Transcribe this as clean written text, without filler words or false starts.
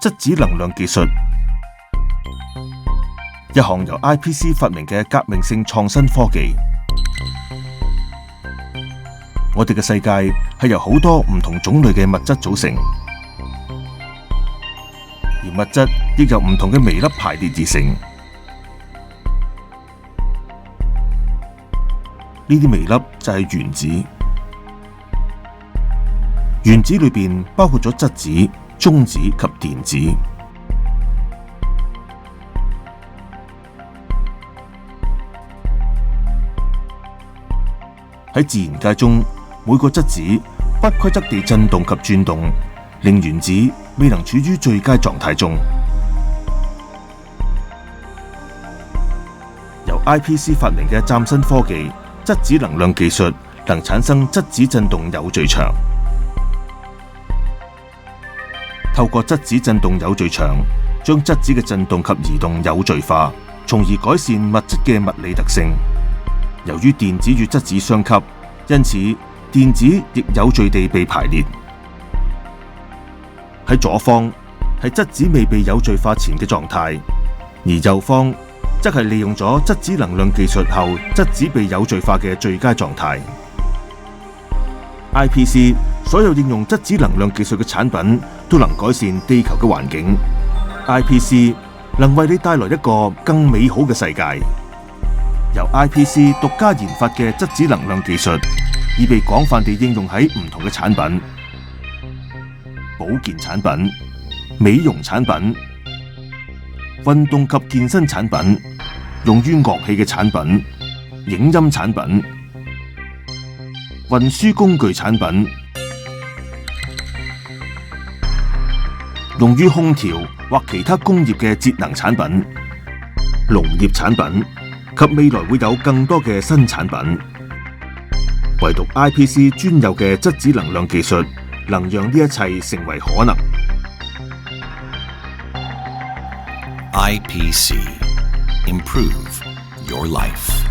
質子能量技術，一項由 IPC 發明嘅革命性創新科技。我哋嘅世界係由好多唔同種類嘅物質組成，而物質亦由唔同嘅微粒排列而成。呢啲微粒就係原子。原子裏邊包括咗質子、中子及電子。喺自然界中，每個質子不規則地震動及轉動，令原子未能處於最佳狀態中。由 IPC 發明嘅嶄新科技質子能量技術，能產生質子振動有序場。透過質子振動有序場，將質子嘅振動及移動有序化，從而改善物質嘅物理特性。由於電子與質子相吸，因此電子亦有序地被排列。喺左方係質子未被有序化前嘅狀態，而右方則係利用咗質子能量技術後質子被有序化嘅最佳狀態。IPC 所有應用質子能量技術嘅產品都能改善地球嘅環境。IPC 能為你帶來一個更美好嘅世界。由 IPC 獨家研發嘅質子能量技術已被廣泛地應用喺唔同嘅產品、保健產品、美容產品、運動及健身產品、用於樂器嘅產品、影音產品、運輸工具產品、用於空調或其他工業嘅節能產品、農業產品及未來會有更多嘅新產品。唯獨 IPC 專有嘅質子能量技術，能讓呢一切成為可能。IPC. Improve your life.